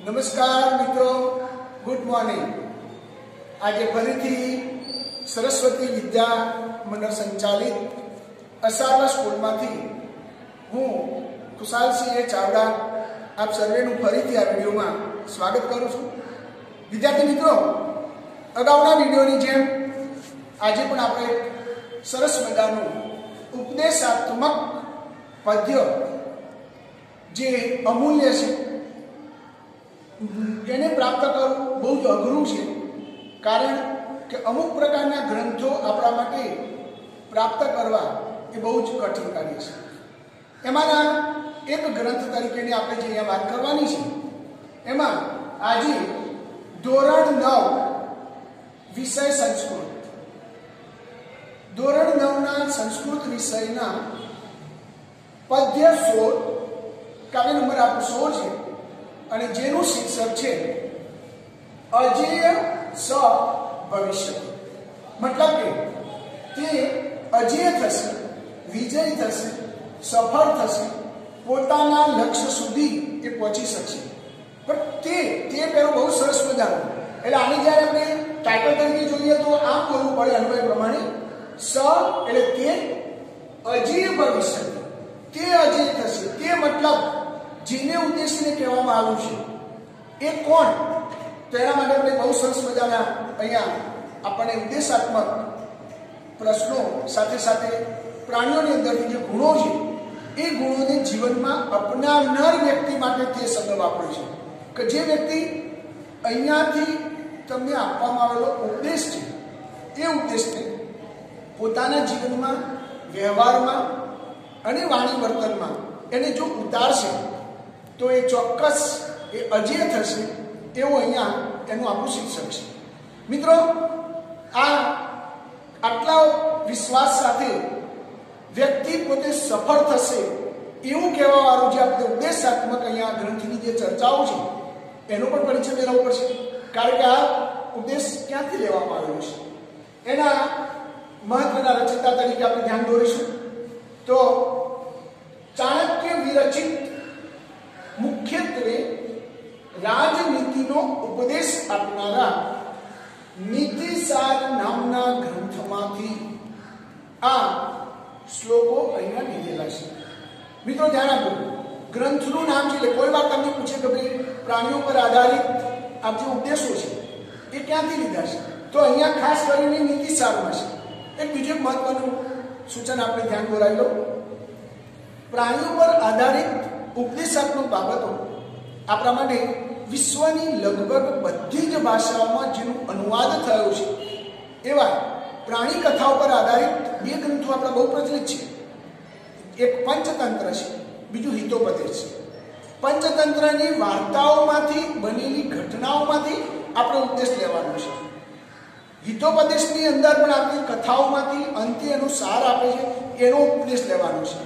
નમસ્કાર મિત્રો, good morning. આજે ફરીથી સરસ્વતી વિદ્યા મંડળ સંચાલિત અસારવા સ્કૂલમાંથી હું ખુશાલસિંહ ચાવડા આપ સર્વેનું ફરીથી આ વિડીયોમાં સ્વાગત કરું છું। વિદ્યાર્થી મિત્રો, અગાઉના વિડીયોની જેમ આજે પણ આપણે સરસ મજાનું ઉપદેશાત્મક પદ્ય જે અમૂલ્ય છે એને પ્રાપ્ત કરવું બહુ જ અઘરું છે, કારણ કે અમુક પ્રકારના ગ્રંથો આપણા માટે પ્રાપ્ત કરવા એ બહુ જ કઠિન કાર્ય છે। એમાંના એક ગ્રંથ તરીકેની આપણે જે અહીંયા વાત કરવાની છે, એમાં આજે ધોરણ 9 વિષય સંસ્કૃત, ધોરણ 9ના સંસ્કૃત વિષયના પદ્ય 16, કાવ્ય નંબર આપણો 16 છે અને જેનું શીર્ષક છે અજેય સ ભવિષ્ય। મતલબ કે તે અજેય થશે, વિજય થશે, સફળ થશે, પોતાના લક્ષ્ય સુધી એ પહોંચી શકશે। પણ તે પેલું બહુ સરસ મજાનું, એટલે આની જ્યારે આપણે ટાઇટલ તરીકે જોઈએ તો આમ બોલવું પડે અન્વય પ્રમાણે, સ એટલે તે અજેય ભવિષ્ય, તે અજેય થશે, તે મતલબ જેને ઉદ્દેશીને કહેવામાં આવ્યું છે એ કોણ, તો એના માટે આપણે બહુ સરસ મજાના અહીંયા આપણને ઉદ્દેશાત્મક પ્રશ્નો સાથે સાથે પ્રાણીઓની અંદરની જે ગુણો છે એ ગુણોને જીવનમાં અપનાવનાર વ્યક્તિ માટે તે શબ્દ વાપર્યો છે કે જે વ્યક્તિ અહીંયાથી તમને આપવામાં આવેલો ઉપદેશ છે એ ઉપદેશને પોતાના જીવનમાં, વ્યવહારમાં અને વાણી વર્તનમાં એને જો ઉતારશે તો એ ચોક્કસ એ અજેય થશે, એવું અહીંયા એનું આપણું શીર્ષક છે। મિત્રો, આટલા વિશ્વાસ સાથે વ્યક્તિ પોતે સફળ થશે એવું કહેવા વાળું જે આપણે ઉપદેશાત્મક અહીંયા ગ્રંથની જે ચર્ચાઓ છે એનો પણ પરિચય મેળવવો પડશે, કારણ કે આ ઉપદેશ ક્યાંથી લેવામાં આવેલો છે એના મહત્વના રચયિતા તરીકે આપણે ધ્યાન દોરીશું તો ચાણક્ય વિરચિત મુખ્યત્વે રાજનીતિનો ઉપદેશ આપનારા નીતિસાર નામના ગ્રંથમાંથી આ શ્લોકો અહીંયા લીધેલા છે। મિત્રો ધ્યાન આપો, ગ્રંથનું નામ છે એટલે કોઈ વાર તમને પૂછે કે ભાઈ પ્રાણીઓ પર આધારિત આ જે ઉપદેશો છે એ ક્યાંથી લીધા છે, તો અહીંયા ખાસ કરીને નીતિસારમાં છે। એક બીજું મહત્વનું સૂચન આપણે ધ્યાન દોરાવી લો, પ્રાણીઓ પર આધારિત ઉપદેશાત્મક બાબતો આપણા માટે વિશ્વની લગભગ બધી જ ભાષાઓમાં જેનો અનુવાદ થયો છે એવા પ્રાણી કથાઓ પર આધારિત બે ગ્રંથો આપણા બહુ પ્રચલિત છે। એક પંચતંત્ર છે, બીજું હિતોપદેશ છે। પંચતંત્રની વાર્તાઓમાંથી બનેલી ઘટનાઓમાંથી આપણે ઉપદેશ લેવાનો છે, હિતોપદેશની અંદર પણ આપણી કથાઓમાંથી અંતે એનો સાર આપે છે, એનો ઉપદેશ લેવાનો છે।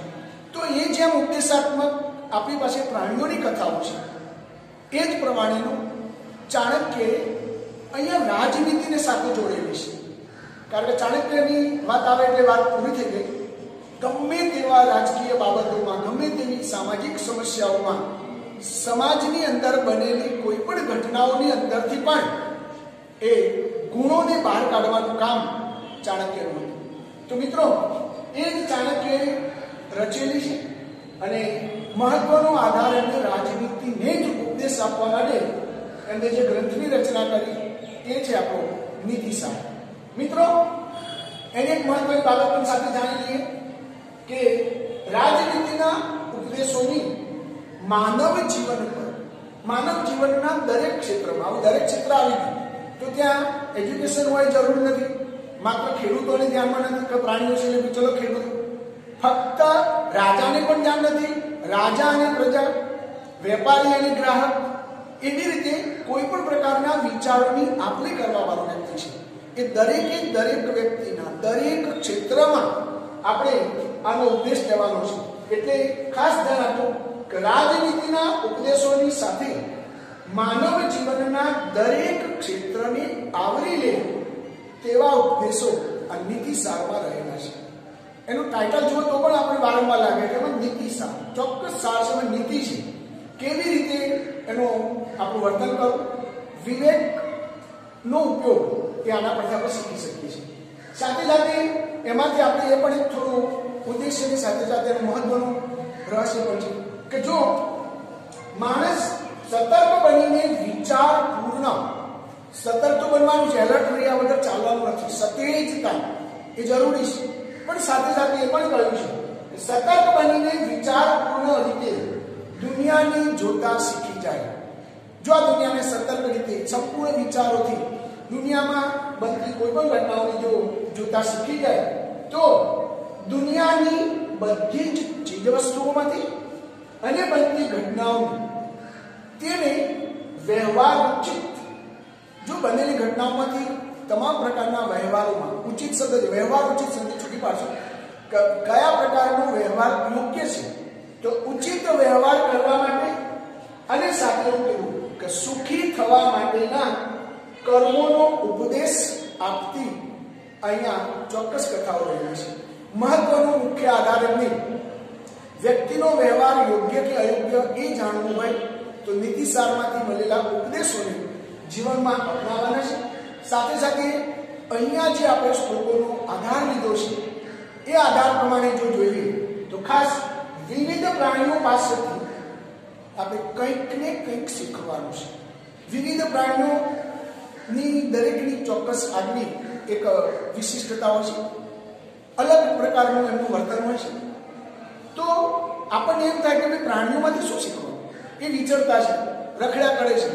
તો એ જેમ ઉપદેશાત્મક આપણી પાસે પ્રાણીઓની કથાઓ છે એ જ પ્રમાણેનું ચાણક્યએ અહીંયા રાજનીતિને સાથે જોડેલી છે, કારણ કે ચાણક્યની વાત આવે એટલે વાત પૂરી થઈ ગઈ। ગમે તેવા રાજકીય બાબતોમાં, ગમે તેવી સામાજિક સમસ્યાઓમાં, સમાજની અંદર બનેલી કોઈ પણ ઘટનાઓની અંદરથી પણ એ ગુણોને બહાર કાઢવાનું કામ ચાણક્યનું હતું। તો મિત્રો, એ જ ચાણક્યએ રચેલી છે અને મહત્વનો આધાર એમને રાજનીતિને જ ઉપદેશ આપવા માટે એમને જે ગ્રંથની રચના કરી એ છે આપણો નીતિસાર। મિત્રો, એની એક મહત્વની બાબત પણ સાથે જાણી લઈએ કે રાજનીતિના ઉપદેશોની માનવ જીવન પર, માનવ જીવનના દરેક ક્ષેત્રમાં, આવું દરેક ક્ષેત્ર આવી ગયું તો ત્યાં એજ્યુકેશન હોય જરૂર નથી, માત્ર ખેડૂતોને ધ્યાનમાં નથી કે પ્રાણીઓ છે એટલે ચલો ખેડૂત, ફક્ત રાજાને પણ ધ્યાન નથી, રાજા અને પ્રજા, વેપારી અને ગ્રાહક, એવી રીતે કોઈ પણ પ્રકારના વિચારોની આપ-લે કરવા વાળો વ્યક્તિ છે એ દરેકે દરેક વ્યક્તિના દરેક ક્ષેત્રમાં આપણે આનો ઉપદેશ લેવાનો છે। એટલે ખાસ ધ્યાન આપો કે રાજનીતિના ઉપદેશોની સાથે માનવ જીવનના દરેક ક્ષેત્રને આવરી લે તેવા ઉપદેશો આ નીતિસારમાં રહેલા છે। એનું ટાઇટલ જુઓ તો પણ આપણે વારંવાર લાગે કે નીતિસાર, ચોક્કસ સાર છે, નીતિ છે, કેવી રીતે એનો આપણું વર્તન કરવું, વિવેકનો ઉપયોગ એ આના પરથી આપણે શીખી શકીએ છીએ. સાથે સાથે એમાંથી આપણે એ પણ એક થોડું ઉદ્દેશ્યની સાથે સાથે મહત્વનું રહસ્ય પણ છે કે જો માણસ સતર્ક બનીને વિચારપૂર્ણ, સતર્ક તો બનવાનું છે, એલર્ટ રહ્યા વગર ચાલવાનું નથી, સતેજતા એ જરૂરી છે, પણ સાથે સાથે એ પણ કહ્યું છે કે સતર્ક બનીને વિચારપૂર્ણ રીતે દુનિયાને જોતા શીખી જાય. જો આ દુનિયાને સતર્ક રીતે સંપૂર્ણ વિચારોથી દુનિયામાં બનતી કોઈ પણ ઘટનાઓને જો જોતા શીખી જાય તો દુનિયાની બધી જ ચીજવસ્તુઓમાંથી અને બનતી ઘટનાઓની તેને વ્યવહાર ઉચિત, જો બનેલી ઘટનાઓમાંથી તમામ પ્રકારના વ્યવહારોમાં ઉચિત શબ્દ, વ્યવહાર ઉચિત શબ્દ છૂટી પાડશો, કયા પ્રકારનો વ્યવહાર યોગ્ય છે, તો ઉચિત વ્યવહાર કરવા માટે અને સાથે એવું કહેવું કે સુખી થવા માટેના કર્મોનો ઉપદેશ આપતી અહીંયા ચોક્કસ કથાઓ રહેલી છે. મહત્વનો મુખ્ય આધાર એમને વ્યક્તિનો વ્યવહાર યોગ્ય કે અયોગ્ય એ જાણવું હોય તો નીતિસારમાંથી મળેલા ઉપદેશોને જીવનમાં અપનાવવાના છે. સાથે સાથે અહીંયા જે આપણે શ્લોકોનો આધાર લીધો છે એ આધાર પ્રમાણે જો જોઈએ તો ખાસ વિવિધ પ્રાણીઓ પાસેથી આપણે કંઈક ને કંઈક શીખવાનું છે. વિવિધ પ્રાણીઓની દરેકની ચોક્કસ આગની એક વિશિષ્ટતાઓ છે, અલગ પ્રકારનું એમનું વર્તન હોય છે. તો આપણને એમ થાય કે પ્રાણીઓમાંથી શું શીખવાનું, એ વિચરતા છે, રખડ્યા કરે છે,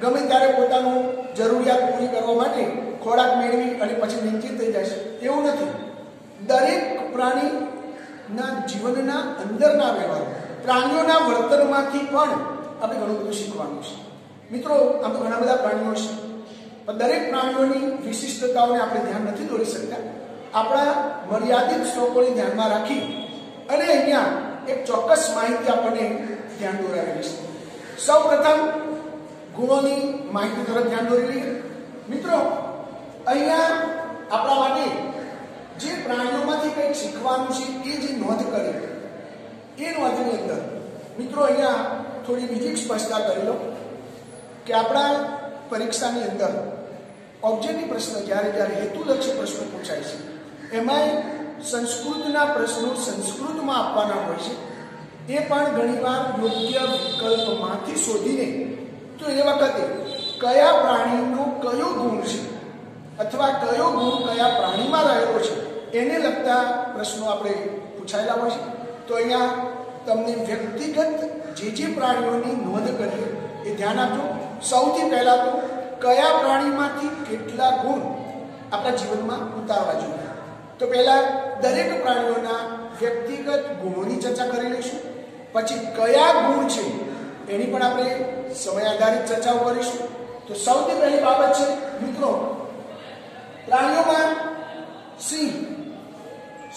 ગમે ત્યારે પોતાનું જરૂરિયાત પૂરી કરવા માટે ખોરાક મેળવી અને પછી નિશ્ચિત થઈ જાય છે. એવું નથી. દરેક પ્રાણીના જીવનના અંદરના વ્યવહાર, પ્રાણીઓના વર્તનમાંથી પણ આપણે ઘણું બધું શીખવાનું છે. મિત્રો, આમ તો ઘણા બધા પ્રાણીઓ છે, પણ દરેક પ્રાણીઓની વિશિષ્ટતાઓને આપણે ધ્યાન નથી દોરી શકતા. આપણા મર્યાદિત શ્લોકોને ધ્યાનમાં રાખી અને અહીંયા એક ચોક્કસ માહિતી આપણને ધ્યાન દોરાવેલી છે. સૌ પ્રથમ ગુણોની માહિતી તરફ ધ્યાન દોરી લઈએ. મિત્રો, અહીંયા આપણા માટે જે પ્રાણીઓમાંથી કંઈક શીખવાનું છે એ જે નોંધ કરી એ નોંધની અંદર મિત્રો અહીંયા થોડી બીજી સ્પષ્ટતા કરી લો કે આપણા પરીક્ષાની અંદર ઓબ્જેક્ટિવ પ્રશ્ન જ્યારે હેતુલક્ષી પ્રશ્નો પૂછાય છે એમાંય સંસ્કૃતના પ્રશ્નો સંસ્કૃતમાં આપવાના હોય છે. એ પણ ઘણીવાર યોગ્ય વિકલ્પમાંથી શોધીને, તો એ વખતે કયા પ્રાણીનો કયો ગુણ છે અથવા કયો ગુણ કયા પ્રાણીમાં રહેલો છે એને લગતા પ્રશ્નો આપણે પૂછાયેલા હોય છે. તો અહીંયા તમને વ્યક્તિગત જે પ્રાણીઓની નોંધ કરીએ એ ધ્યાન આપજો. સૌથી પહેલા તો કયા પ્રાણીમાંથી કેટલા ગુણ આપણા જીવનમાં ઉતારવા જોઈએ. તો પહેલા દરેક પ્રાણીઓના વ્યક્તિગત ગુણોની ચર્ચા કરી લઈશું. પછી કયા ગુણ છે એની પણ આપણે સમય આધારિત ચર્ચાઓ કરીશું. તો સૌથી પહેલી બાબત છે મિત્રો, પ્રાણીઓમાં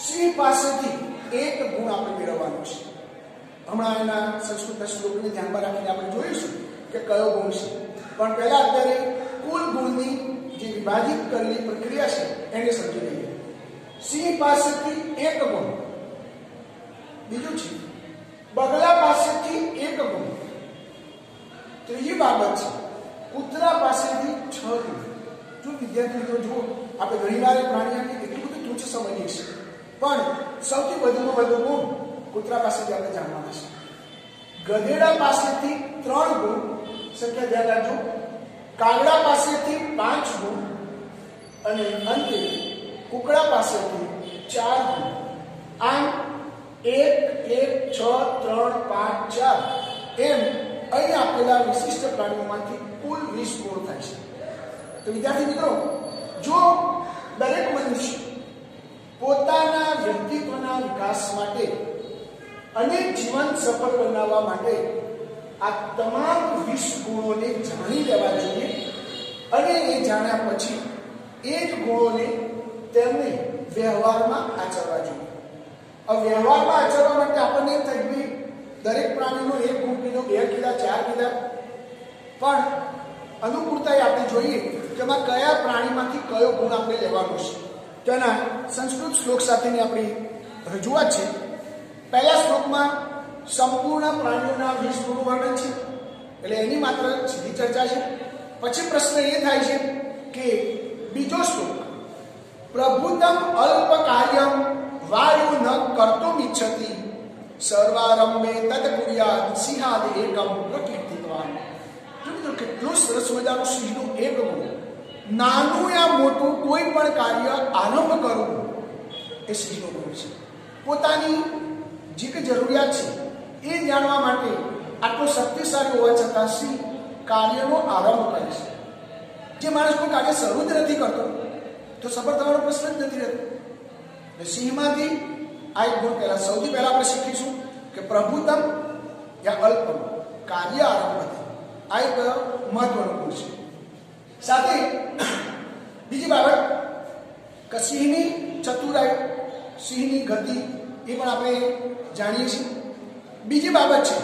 સિંહ પાસેથી એક ગુણ આપણે મેળવવાનો છે. હમણાં એના સંસ્કૃતના શ્લોકને ધ્યાનમાં રાખીને આપણે જોઈશું કે કયો ગુણ છે. પણ પહેલા અત્યારે કુલ ગુણની જે વિભાજિત કરેલી પ્રક્રિયા છે એને સમજી લઈએ. સિંહ પાસેથી એક ગુણ. બીજું છે બગલા પાસેથી એક ગુણ. ત્રીજી બાબત છે કૂતરા પાસેથી 6 ગુણ. જો વિદ્યાર્થી મિત્રો જુઓ, આપણે ઘણીવાર પ્રાણીઓને એટલું બધું તુચ્છ સમજીએ છીએ, પણ સૌથી વધુમાં વધુ ગુણ કૂતરા પાસેથી આપણે જાણવાના છે. ગધેડા પાસેથી 3 ગુણ, સંખ્યા ધ્યાન રાખજો. કાગડા પાસેથી 5 ગુણ અને અંતે કુકડા પાસેથી 4 ગુણ. આમ 1, 1, 6, 3, 5, 4 એમ અહીં આપેલા વિશિષ્ટ પ્રાણીઓમાંથી કુલ 20 ગુણ થાય છે. તો વિદ્યાર્થી મિત્રો, જો દરેક મનુષ્ય પોતાના વ્યક્તિત્વના વિકાસ માટે અને જીવન સફળ બનાવવા માટે આ તમામ 20 ગુણોને જાણી લેવા જોઈએ અને એ જાણ્યા પછી એ જ ગુણોને તેમને વ્યવહારમાં આચરવા જોઈએ. હવે વ્યવહારમાં આચરવા માટે આપણને એમ થાય કે દરેક પ્રાણીનો 1 ગુણ કીધો, 2 કીધા, 4 કીધા, પણ અનુકૂળતાએ આપણે જોઈએ કે એમાં કયા પ્રાણીમાંથી કયો ગુણ આપણે લેવાનો છે. તેના સંસ્કૃત શ્લોક સાથેની આપણી રજૂઆત છે. પહેલા શ્લોકમાં સંપૂર્ણ પ્રાણીઓના 20 ગુણનું વર્ણન છે. એટલે એની માત્ર સીધી ચર્ચા છે. પછી પ્રશ્ન એ થાય છે કે બીજો શ્લોક, પ્રભુતમ અલ્પ કાર્યમ વાયુ ન કર્તુમ ઇચ્છતિ સર્વારંભે તદ કુર્યાત સિંહાદ એકમ પ્રકીર્તિતવાન. જો કેટલું સરસ મજાનું સિંહનું એક ગુણ, નાનું યા મોટું કોઈ પણ કાર્ય આરંભ કરવું એ સિંહનો ગુણ છે. પોતાની જે કે જરૂરિયાત છે એ જાણવા માટે આટલો શક્તિશાળી હોવા છતાં સિંહ કાર્યનો આરંભ કરે છે. જે માણસ કોઈ કાર્ય શરૂ જ નથી કરતો તો સફળ થવાનો પ્રશ્ન જ નથી રહેતો. એટલે સિંહમાંથી આ એક ગુણ પહેલા સૌથી પહેલા આપણે શીખીશું કે પ્રભુતમ યા અલ્પમ કાર્ય આરંભ, આ એક મહત્વનો ગુણ છે. સાથે બીજી બાબત કે સિંહની ચતુરાઈ, સિંહની ગતિ એ પણ આપણે જાણીએ છીએ. બીજી બાબત છે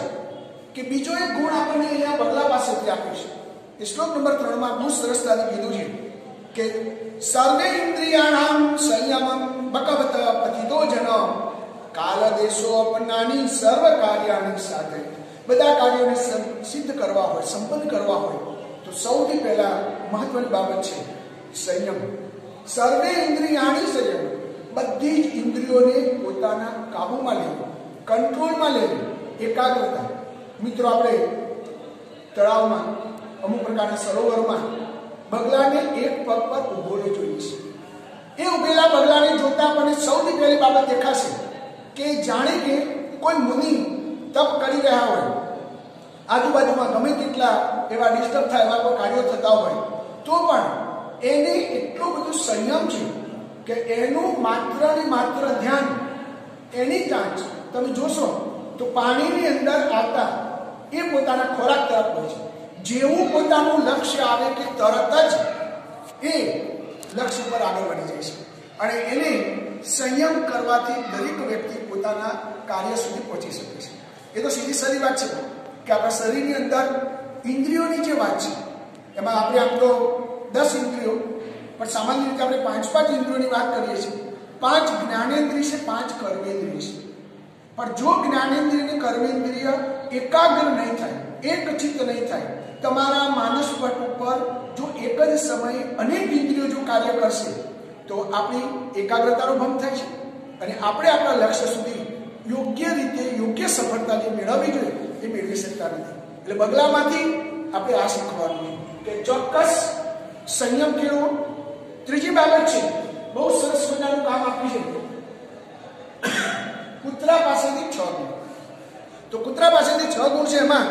કે બીજો એક ગુણ આપણને અહીંયા બગલા પાસેથી આપ્યો છે. એ શ્લોક નંબર 3 માં બહુ સરસતાથી કીધું છે કે સર્વે ઇન્દ્રિયાણામ સંયમમ બકવત પતિતો જન કાલ દેશો અપનાની સર્વ કાર્યાણી સાથે. બધા કાર્યોને સિદ્ધ કરવા હોય, સંપન્ન કરવા હોય તો સૌથી પહેલા મહત્વની બાબત છે સંયમ. સર્વે ઇન્દ્રિયાણી સંયમ, બધી જ ઇન્દ્રિયોને પોતાના કાબુમાં લેવું, કંટ્રોલમાં લેવું, એકાગ્રતા. મિત્રો, આપણે તળાવમાં અમુક પ્રકારના સરોવરમાં બગલાને એક પગ પર ઉભોને જોઈએ છે. એ ઉભેલા બગલાને જોતા આપણને સૌથી પહેલી બાબત દેખાશે કે જાણે કે કોઈ મુનિ તપ કરી રહ્યા હોય, આજુબાજુમાં ગમે તેટલા એવા ડિસ્ટર્બ થાય, એવા કોઈ કાર્યો થતા હોય તો પણ એને એટલું બધું સંયમ છે કે એનું માત્ર ને માત્ર ધ્યાન, એની ચાંચ તમે જોશો તો પાણીની અંદર આવતા એ પોતાના ખોરાક તરફ હોય છે. જેવું પોતાનું લક્ષ્ય આવે કે તરત જ એ લક્ષ્ય પર આગળ વધી જાય છે. અને એને સંયમ કરવાથી દરેક વ્યક્તિ પોતાના કાર્ય સુધી પહોંચી શકે છે. એ તો સીધી સારી વાત છે કે આપણા શરીરની અંદર ઇન્દ્રિયોની જે વાત છે એમાં આપણે આમ તો 10 ઇન્દ્રિયો, પણ સામાન્ય રીતે આપણે 5 ઇન્દ્રિયોની વાત કરીએ છીએ. 5 જ્ઞાનેન્દ્રિય છે, 5 કર્મેન્દ્રિય છે. પણ જો જ્ઞાનેન્દ્રિય અને કર્મેન્દ્રિય એકાગ્ર નહીં થાય, એક ચિત્ત નહીં થાય, તમારા માનસ પટ ઉપર જો એક જ સમયે અનેક ઇન્દ્રિયો જો કાર્ય કરશે તો આપણી એકાગ્રતાનો ભંગ થાય છે અને આપણે આપણા લક્ષ્ય સુધી યોગ્ય રીતે યોગ્ય સફળતા જે મેળવવી જોઈએ એ મેળવી શકતા નથી. એટલે બગલામાંથી આપણે આ શીખવાનું કે ચોક્કસ સંયમ કેળવો. ત્રીજી બાબત છે, બહુ સરસ મજાનું કામ આપ્યું છે, કૂતરા પાસેથી 6 ગુણ. તો કૂતરા પાસેથી 6 ગુણ છે. એમાં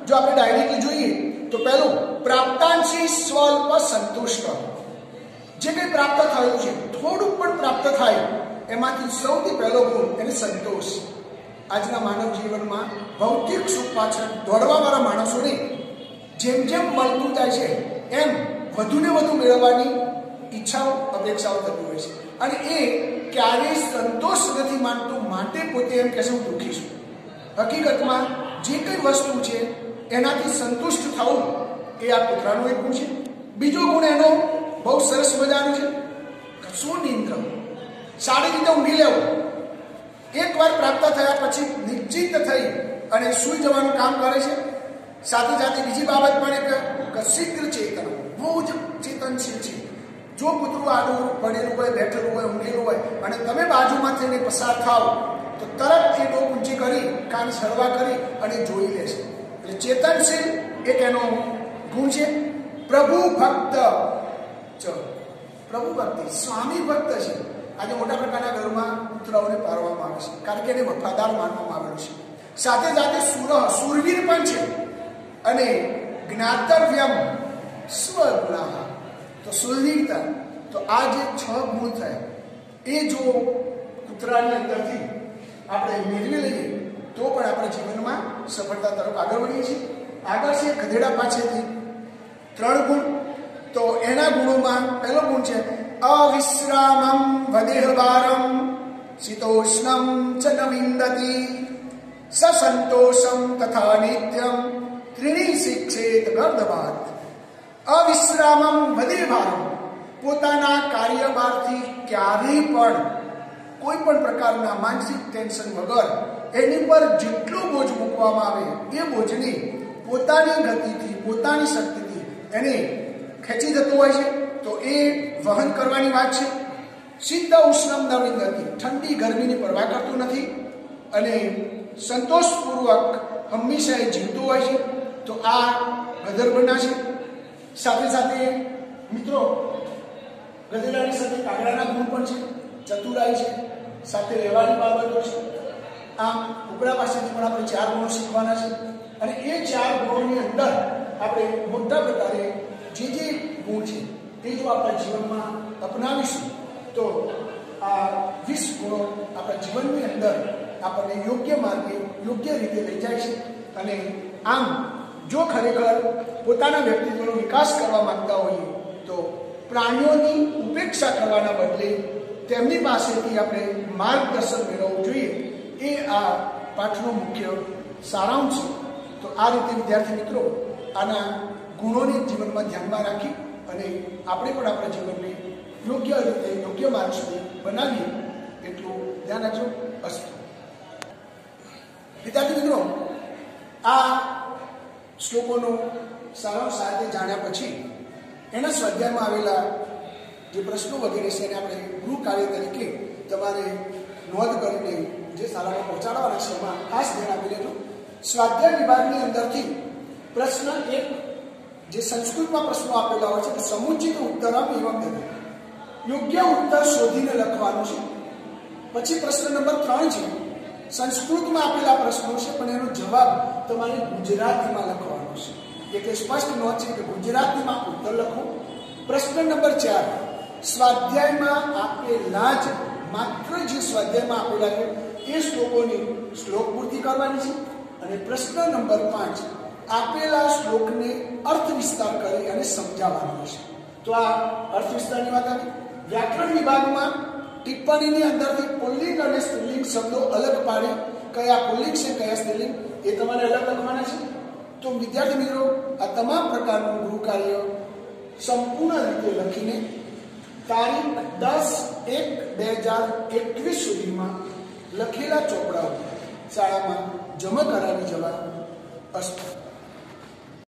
જો આપણે ડાયરેક્ટલી જોઈએ તો પહેલું, પ્રાપ્તાંશી સ્વલ્પ સંતુષ્ટ. જે કંઈ પ્રાપ્ત થયું છે, થોડુંક પણ પ્રાપ્ત થાય એમાંથી સૌથી પહેલો ગુણ એને સંતોષ. આજના માનવ જીવનમાં ભૌતિક સુખ પાછળ દોડવાવાળા માણસોને જેમ જેમ મળતું જાય છે એમ વધુને વધુ મેળવવાની ઈચ્છાઓ, અપેક્ષાઓ થતી હોય છે અને એ ક્યારેય સંતોષ નથી માનતું. માટે પોતે એમ કહેશે હું દુઃખી છું. હકીકતમાં જે કંઈ વસ્તુ છે એનાથી સંતુષ્ટ થવું એ આ કૂતરાનો એક ગુણ છે. બીજો ગુણ એનો બહુ સરસ મજાનો છે, સુનિંદ્ર. સારી રીતે ઊંઘી લેવું. એકવાર પ્રાપ્ત થયા પછી નિશ્ચિત થઈ અને સૂઈ જવાનું કામ કરે છે. સાથે સાથે બીજી બાબત પણ એક શીઘ્ર ચેતન, બહુ જ ચેતનશીલ છે. જો કૂતરું આડું પડેલું હોય, બેઠેલું હોય, ઊંઘેલું હોય અને તમે બાજુમાં થઈને પસાર થાવ તો તરત એ ડોક ઊંચી કરી, કાન સરવા કરી અને જોઈ લે છે. એટલે ચેતનશીલ એક એનો ગુણ છે. પ્રભુ ભક્ત, પ્રભુ ભક્તિ, સ્વામી ભક્ત છે. આજે મોટા પ્રકારના ઘરમાં કૂતરાઓને પાળવામાં આવે છે કારણ કે એને વફાદાર માનવામાં આવેલું છે. સાથે સાથે સુરવીર પણ છે અને જ્ઞાતવ્યમ સ્વગુણાહ, તો સુરવીરતા. તો આ જે 6 ગુણ થયા એ જો કૂતરાની અંદરથી આપણે મેળવી લઈએ તો પણ આપણા જીવનમાં સફળતા તરફ આગળ વધીએ છીએ. આગળ છે ગધેડા પાસેથી 3 ગુણ. તો એના ગુણોમાં પહેલો ગુણ છે અવિશ્રામમ વદેહવારમ શીતોષ્ણમ ચ ન વિંદતિ સસંતોષમ તથા નિત્યમ ત્રીણી શિક્ષેત ગર્દવાત. અવિશ્રામમ વદેહવારમ, પોતાના કાર્યભારથી ક્યારેય પણ કોઈ પણ પ્રકારના માનસિક ટેન્શન વગર એની પર જેટલો બોજ મૂકવામાં આવે એ બોજને પોતાની ગતિથી પોતાની શક્તિથી એને ખેંચી જતો હોય છે તો એ વહન કરવાની વાત છે. શીત ઉષ્ણમ ન વિંદતિ, ઠંડી ગરમીની પરવા કરતું નથી અને સંતોષપૂર્વક હંમેશા એ જીવતું હોય છે તો આ ગધર્વના છે. સાથે સાથે મિત્રો ગધેડાની સાથે કાગડાના ગુણ પણ છે, ચતુરાઈ છે, સાથે રહેવાની બાબતો છે. આમ કુકડા પાસેથી પણ આપણે 4 ગુણો શીખવાના છે અને એ 4 ગુણોની અંદર આપણે મોટા પ્રકારે જે ગુણ છે એ જો આપણા જીવનમાં અપનાવીશું તો આ 20 ગુણો આપણા જીવનની અંદર આપણને યોગ્ય માર્ગે યોગ્ય રીતે લઈ જાય છે. અને આમ જો ખરેખર પોતાના વ્યક્તિત્વનો વિકાસ કરવા માંગતા હોઈએ તો પ્રાણીઓની ઉપેક્ષા કરવાના બદલે તેમની પાસેથી આપણે માર્ગદર્શન મેળવવું જોઈએ. એ આ પાઠનો મુખ્ય સારાંશ છે. તો આ રીતે વિદ્યાર્થી મિત્રો આના ગુણોને જીવનમાં ધ્યાનમાં રાખી અને આપણે પણ આપણા જીવનને યોગ્ય રીતે યોગ્ય માર્ગ સુધી બનાવીએ એટલું ધ્યાન રાખજો. અસ્તુ. વિદ્યાર્થી મિત્રો આ શ્લોકોનો સારાંશ સાથે જાણ્યા પછી એના સ્વાધ્યાયમાં આવેલા જે પ્રશ્નો વગેરે છે એને આપણે ગૃહ કાર્ય તરીકે તમારે નોંધ કરીને જે શાળામાં પહોંચાડવાના છે એમાં ખાસ ધ્યાન આપી લેજો. સ્વાધ્યાય વિભાગની અંદરથી પ્રશ્ન 1 જે સંસ્કૃતમાં પ્રશ્નો આપેલા હોય છે કે સમુચિત ઉત્તરમ એવમ દે, યોગ્ય ઉત્તર શોધીને લખવાનું છે. પછી પ્રશ્ન નંબર 3 છે સંસ્કૃતમાં આપેલા પ્રશ્નો છે પણ એનો જવાબ તમારે ગુજરાતીમાં લખવાનો છે. એટલે સ્પષ્ટ નોંધ છે કે ગુજરાતીમાં ઉત્તર લખો. પ્રશ્ન નંબર 4 સ્વાધ્યાયમાં આપેલા જ માત્ર જે સ્વાધ્યાયમાં આપેલા છે એ શ્લોકોની શ્લોક પૂર્તિ કરવાની છે. અને પ્રશ્ન નંબર 5 આપેલા શ્લોકને અર્થ વિસ્તાર કરી અને સમજાવવાનો છે. તો આ અર્થ વિસ્તારની વાત હતી. વ્યાકરણ વિભાગમાં ટિપ્પણીની અંદરથી પુલ્લિંગ અને સ્ત્રીલિંગ શબ્દો અલગ પાડી કયા પુલ્લિંગ છે કયા સ્ત્રીલિંગ એ તમારે અલગ લખવાના છે. તો વિદ્યાર્થી મિત્રો આ તમામ પ્રકારનું ગૃહ કાર્ય સંપૂર્ણ રીતે લખીને તારીખ 10/1/2021 સુધીમાં લખેલા ચોપડાઓ શાળામાં જમા કરાવી જવા. અસ્તુ.